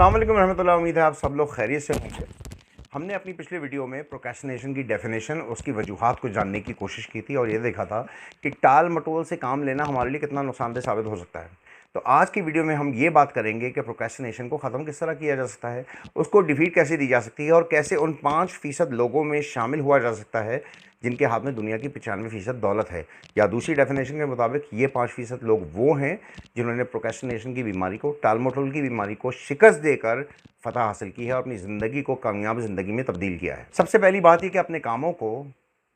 अस्सलाम वालेकुम रहमतुल्लाह। उम्मीद है आप सब लोग खैरियत से होंगे। हमने अपनी पिछले वीडियो में प्रोक्रेस्टिनेशन की डेफिनेशन, उसकी वजूहात को जानने की कोशिश की थी और ये देखा था कि टाल मटोल से काम लेना हमारे लिए कितना नुकसानदेह साबित हो सकता है। तो आज की वीडियो में हम ये बात करेंगे कि प्रोक्रेस्टिनेशन को ख़त्म किस तरह किया जा सकता है, उसको डिफीट कैसे दी जा सकती है और कैसे उन 5% लोगों में शामिल हुआ जा सकता है जिनके हाथ में दुनिया की 95% दौलत है। या दूसरी डेफिनेशन के मुताबिक ये 5% लोग वो हैं जिन्होंने प्रोक्रेस्टिनेशन की बीमारी को, टाल मटोल की बीमारी को शिकस्त देकर फतह हासिल की है और अपनी ज़िंदगी को कामयाब ज़िंदगी में तब्दील किया है। सबसे पहली बात ये कि अपने कामों को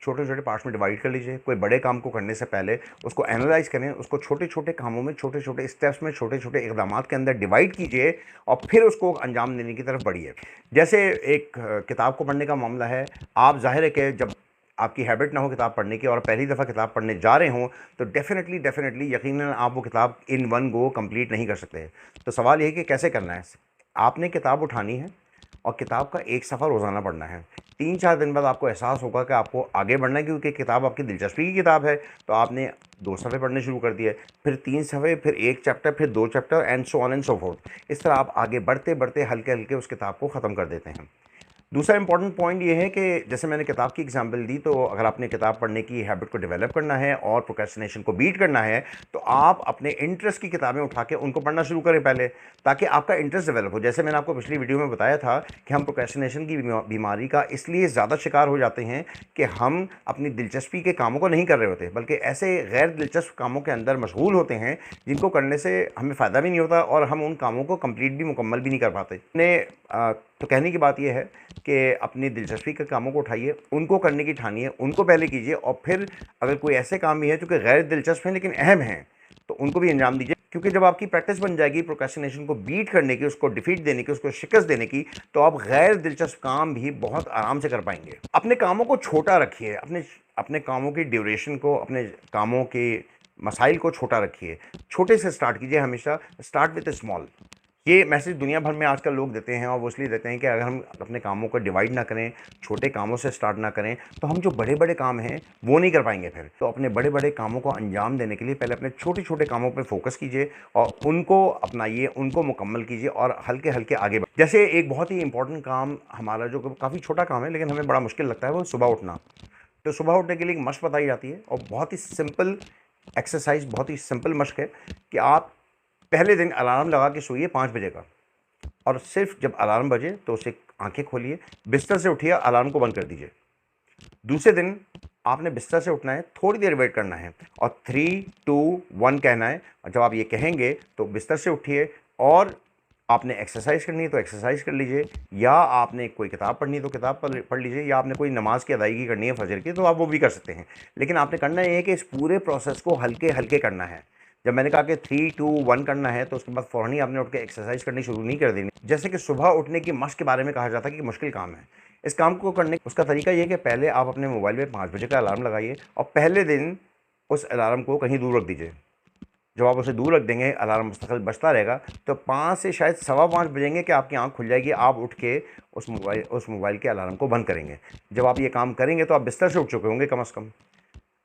छोटे छोटे पार्ट्स में डिवाइड कर लीजिए। कोई बड़े काम को करने से पहले उसको एनालाइज करें, उसको छोटे छोटे कामों में, छोटे छोटे स्टेप्स में, छोटे छोटे इकदाम के अंदर डिवाइड कीजिए और फिर उसको अंजाम देने की तरफ बढ़िए। जैसे एक किताब को पढ़ने का मामला है, आप जाहिर है कि जब आपकी हैबिट ना हो किताब पढ़ने की और पहली दफ़ा किताब पढ़ने जा रहे हों तो डेफिनेटली यकीनन आप वो किताब इन वन गो कंप्लीट नहीं कर सकते। तो सवाल ये है कि कैसे करना है। आपने किताब उठानी है और किताब का एक सफ़र रोज़ाना पढ़ना है। 3-4 दिन बाद आपको एहसास होगा कि आपको आगे बढ़ना है, क्योंकि किताब आपकी दिलचस्पी की किताब है। तो आपने 2 सफ़े पढ़ने शुरू कर दिए, फिर 3 सफ़े, फिर 1 चैप्टर, फिर 2 chapter, and so on and so fourth. इस तरह आप आगे बढ़ते बढ़ते हल्के हल्के उस किताब को ख़त्म कर देते हैं। दूसरा इंपॉर्टेंट पॉइंट ये है कि जैसे मैंने किताब की एग्जांपल दी, तो अगर आपने किताब पढ़ने की हैबिट को डेवलप करना है और प्रोक्रेस्टिनेशन को बीट करना है तो आप अपने इंटरेस्ट की किताबें उठा के उनको पढ़ना शुरू करें पहले, ताकि आपका इंटरेस्ट डेवलप हो। जैसे मैंने आपको पिछली वीडियो में बताया था कि हम प्रोक्रेस्टिनेशन की बीमारी का इसलिए ज़्यादा शिकार हो जाते हैं कि हम अपनी दिलचस्पी के कामों को नहीं कर रहे होते, बल्कि ऐसे गैर दिलचस्प कामों के अंदर मशगूल होते हैं जिनको करने से हमें फ़ायदा भी नहीं होता और हम उन कामों को कंप्लीट भी, मुकम्मल भी नहीं कर पाते। तो कहने की बात यह है कि अपनी दिलचस्पी के कामों को उठाइए, उनको करने की ठानिए, उनको पहले कीजिए और फिर अगर कोई ऐसे काम भी है जो कि गैर दिलचस्प हैं लेकिन अहम हैं तो उनको भी अंजाम दीजिए। क्योंकि जब आपकी प्रैक्टिस बन जाएगी प्रोक्रेस्टिनेशन को बीट करने की, उसको डिफीट देने की, उसको शिकस्त देने की, तो आप गैर दिलचस्प काम भी बहुत आराम से कर पाएंगे। अपने कामों को छोटा रखिए, अपने अपने कामों की ड्यूरेशन को, अपने कामों के मसाइल को छोटा रखिए। छोटे से स्टार्ट कीजिए, हमेशा स्टार्ट विद ए स्मॉल। ये मैसेज दुनिया भर में आजकल लोग देते हैं और वो इसलिए देते हैं कि अगर हम अपने कामों को डिवाइड ना करें, छोटे कामों से स्टार्ट ना करें, तो हम जो बड़े बड़े काम हैं वो नहीं कर पाएंगे। फिर तो अपने बड़े बड़े कामों को अंजाम देने के लिए पहले अपने छोटे छोटे कामों पर फोकस कीजिए और उनको अपनाइए, उनको मुकम्मल कीजिए और हल्के हल्के आगे बढ़। जैसे एक बहुत ही इंपॉर्टेंट काम हमारा, जो काफ़ी छोटा काम है लेकिन हमें बड़ा मुश्किल लगता है, वो सुबह उठना। तो सुबह उठने के लिए एक मशक बताई जाती है और बहुत ही सिंपल एक्सरसाइज, बहुत ही सिंपल मशक है कि आप पहले दिन अलार्म लगा के सोइए 5 बजे का, और सिर्फ जब अलार्म बजे तो उसे आंखें खोलिए, बिस्तर से उठिए, अलार्म को बंद कर दीजिए। दूसरे दिन आपने बिस्तर से उठना है, थोड़ी देर वेट करना है और 3, 2, 1 कहना है। और जब आप ये कहेंगे तो बिस्तर से उठिए और आपने एक्सरसाइज करनी है तो एक्सरसाइज कर लीजिए, या आपने कोई किताब पढ़नी है तो किताब पढ़ लीजिए, या आपने कोई नमाज की अदायगी करनी है फजर की तो आप वो भी कर सकते हैं। लेकिन आपने करना ये है कि इस पूरे प्रोसेस को हल्के हल्के करना है। जब मैंने कहा कि 3, 2, 1 करना है तो उसके बाद फ़ौरन ही आपने उठ के एक्सरसाइज करनी शुरू नहीं कर देनी। जैसे कि सुबह उठने की मशक के बारे में कहा जाता है कि मुश्किल काम है। इस काम को करने उसका तरीका ये है कि पहले आप अपने मोबाइल में 5 बजे का अलार्म लगाइए और पहले दिन उस अलार्म को कहीं दूर रख दीजिए। जब आप उसे दूर रख देंगे, अलार्म मुस्तकिल बजता रहेगा, तो 5 से शायद सवा 5 बजेंगे कि आपकी आँख खुल जाएगी, आप उठ के उस मोबाइल के अलार्म को बंद करेंगे। जब आप ये काम करेंगे तो आप बिस्तर से उठ चुके होंगे कम से कम।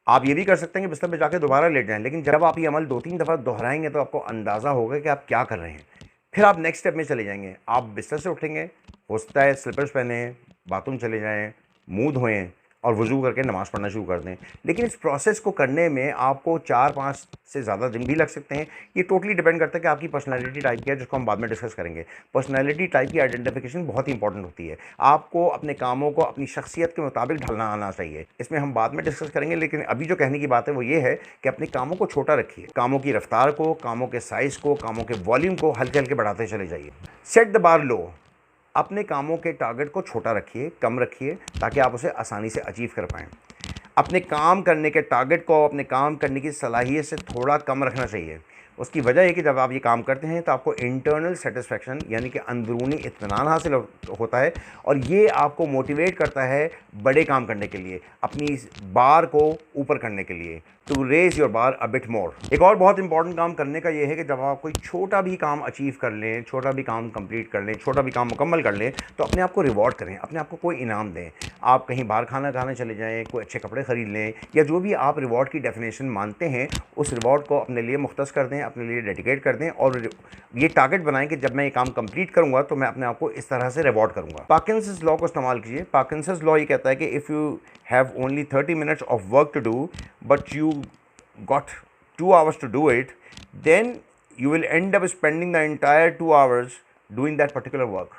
आप ये भी कर सकते हैं कि बिस्तर पे जाके दोबारा लेट जाएं, लेकिन जब आप ये अमल 2-3 दफ़ा दोहराएंगे तो आपको अंदाज़ा होगा कि आप क्या कर रहे हैं। फिर आप नेक्स्ट स्टेप में चले जाएंगे। आप बिस्तर से उठेंगे, हो सकता है स्लीपर्स पहने, बाथरूम चले जाएं, मुंह धोएं और वज़ू करके नमाज़ पढ़ना शुरू कर दें। लेकिन इस प्रोसेस को करने में आपको 4-5 से ज़्यादा दिन भी लग सकते हैं। ये टोटली डिपेंड करता है कि आपकी पर्सनैलिटी टाइप क्या है, जिसको हम बाद में डिस्कस करेंगे। पर्सनैलिटी टाइप की आइडेंटिफिकेशन बहुत ही इंपॉर्टेंट होती है। आपको अपने कामों को अपनी शख्सियत के मुताबिक ढलना आना चाहिए। इसमें हम बाद में डिस्कस करेंगे, लेकिन अभी जो कहने की बात है वो ये है कि अपने कामों को छोटा रखिए। कामों की रफ्तार को, कामों के साइज़ को, कामों के वॉल्यूम को हल्के हल्के बढ़ाते चले जाइए। सेट द बार लो। अपने कामों के टारगेट को छोटा रखिए, कम रखिए, ताकि आप उसे आसानी से अचीव कर पाएँ। अपने काम करने के टारगेट को अपने काम करने की सलाहियत से थोड़ा कम रखना चाहिए। उसकी वजह है कि जब आप ये काम करते हैं तो आपको इंटरनल सेटिस्फेक्शन, यानी कि अंदरूनी इत्मीनान हासिल होता है और ये आपको मोटिवेट करता है बड़े काम करने के लिए, अपनी इस बार को ऊपर करने के लिए। To raise your bar a bit more. एक और बहुत इंपॉर्टेंट काम करने का ये है कि जब आप कोई छोटा भी काम अचीव कर लें, छोटा भी काम कंप्लीट कर लें, छोटा भी काम मुकम्मल कर लें, तो अपने आप को रिवॉर्ड करें, अपने आप को कोई इनाम दें। आप कहीं बाहर खाना खाने चले जाएँ, कोई अच्छे कपड़े ख़रीद लें, या जो भी आप रिवॉर्ड की डेफिनेशन मानते हैं उस रिवॉर्ड को अपने लिए मुख्तस कर दें, अपने लिए डेडिकेट कर दें, और ये टारगेट बनाएं कि जब मैं ये काम कंप्लीट करूँगा तो मैं अपने आप को इस तरह से रिवॉर्ड करूँगा। पार्किंसंस लॉ को इस्तेमाल कीजिए। पार्किंसंस लॉ ये कहता है कि if you have only 30 minutes of work to do but you got 2 hours to do it, then you will end up spending the entire 2 hours doing that particular work।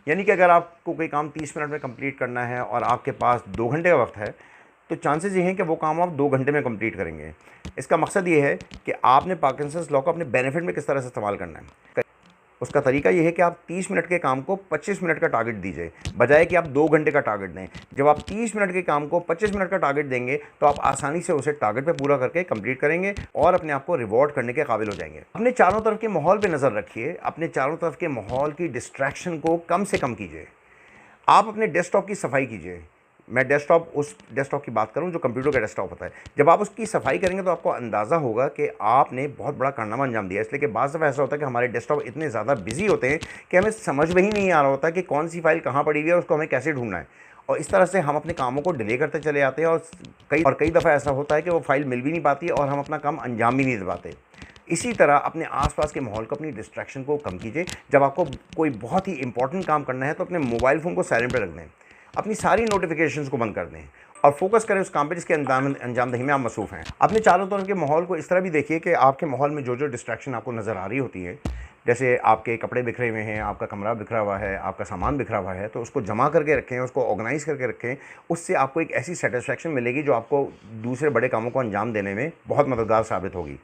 यानी कि अगर आपको कोई काम 30 मिनट में कंप्लीट करना है और आपके पास 2 घंटे का वक्त है, तो चांसेस ये हैं कि वो काम आप 2 घंटे में कंप्लीट करेंगे। इसका मकसद ये है कि आपने पार्किंसंस लॉ को अपने बेनिफिट में किस तरह से इस्तेमाल करना है। उसका तरीका ये है कि आप 30 मिनट के काम को 25 मिनट का टारगेट दीजिए, बजाय कि आप 2 घंटे का टारगेट दें। जब आप 30 मिनट के काम को 25 मिनट का टारगेट देंगे तो आप आसानी से उसे टारगेट पे पूरा करके कंप्लीट करेंगे और अपने आप को रिवॉर्ड करने के काबिल हो जाएंगे। अपने चारों तरफ के माहौल पे नज़र रखिए, अपने चारों तरफ के माहौल की डिस्ट्रैक्शन को कम से कम कीजिए। आप अपने डेस्कटॉप की सफाई कीजिए। मैं उस डेस्कटॉप की बात करूं जो कंप्यूटर का डेस्कटॉप होता है। जब आप उसकी सफाई करेंगे तो आपको अंदाज़ा होगा कि आपने बहुत बड़ा कारनामा अंजाम दिया। इसलिए कि बाज़ दफ़ा ऐसा होता है कि हमारे डेस्कटॉप इतने ज़्यादा बिजी होते हैं कि हमें समझ में ही नहीं आ रहा होता कि कौन सी फाइल कहाँ पड़ी हुई है और उसको हमें कैसे ढूंढना है, और इस तरह से हम अपने कामों को डिले करते चले जाते हैं, और कई दफ़ा ऐसा होता है कि वो फाइल मिल भी नहीं पाती और हम अपना काम अंजाम भी नहीं दे पाते। इसी तरह अपने आसपास के माहौल को, अपनी डिस्ट्रैक्शन को कम कीजिए। जब आपको कोई बहुत ही इंपॉर्टेंट काम करना है तो अपने मोबाइल फ़ोन को साइलेंट पर रख दें, अपनी सारी नोटिफिकेशंस को बंद कर दें और फोकस करें उस काम पे जिसके अंजामदही में आप मसरूफ़ हैं। अपने चारों तरफ के माहौल को इस तरह भी देखिए कि आपके माहौल में जो जो डिस्ट्रैक्शन आपको नज़र आ रही होती है, जैसे आपके कपड़े बिखरे हुए हैं, आपका कमरा बिखरा हुआ है, आपका सामान बिखरा हुआ है, तो उसको जमा करके रखें, उसको ऑर्गेनाइज़ करके रखें। उससे आपको एक ऐसी सेटिस्फैक्शन मिलेगी जो आपको दूसरे बड़े कामों को अंजाम देने में बहुत मददगार साबित होगी।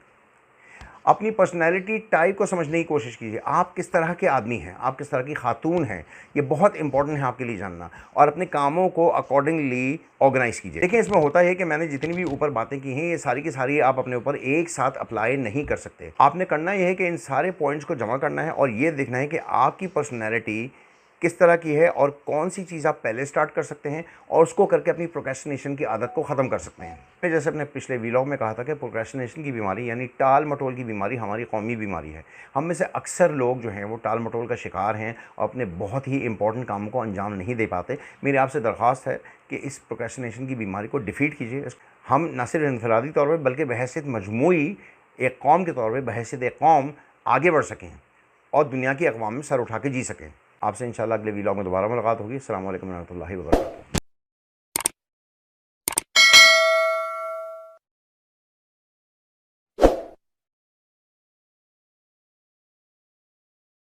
अपनी पर्सनैलिटी टाइप को समझने की कोशिश कीजिए। आप किस तरह के आदमी हैं, आप किस तरह की खातून हैं, ये बहुत इंपॉर्टेंट है आपके लिए जानना, और अपने कामों को अकॉर्डिंगली ऑर्गेनाइज़ कीजिए। देखिए, इसमें होता है कि मैंने जितनी भी ऊपर बातें की हैं, ये सारी की सारी आप अपने ऊपर एक साथ अप्लाई नहीं कर सकते। आपने करना ये है कि इन सारे पॉइंट्स को जमा करना है और ये देखना है कि आपकी पर्सनैलिटी किस तरह की है और कौन सी चीज़ आप पहले स्टार्ट कर सकते हैं और उसको करके अपनी प्रोक्रेस्टिनेशन की आदत को ख़त्म कर सकते हैं। मैं जैसे अपने पिछले व्लॉग में कहा था कि प्रोक्रेस्टिनेशन की बीमारी यानी टाल मटोल की बीमारी हमारी कौमी बीमारी है। हम में से अक्सर लोग जो हैं वो टाल मटोल का शिकार हैं और अपने बहुत ही इंपॉर्टेंट कामों को अंजाम नहीं दे पाते। मेरी आपसे दरख्वास्त है कि इस प्रोक्रेस्टिनेशन की बीमारी को डिफीट कीजिए। हम न सिर्फ इनफरादी तौर पर बल्कि बहैसियत मजमूई एक कौम के तौर पर, बहैसियत एक कौम आगे बढ़ सकें और दुनिया की अक़वाम में सर उठा के जी सकें। आपसे इंशाल्लाह अगले व्लॉग में दोबारा मुलाकात होगी। अस्सलामु अलैकुम व रहमतुल्लाहि व बरकातुहू।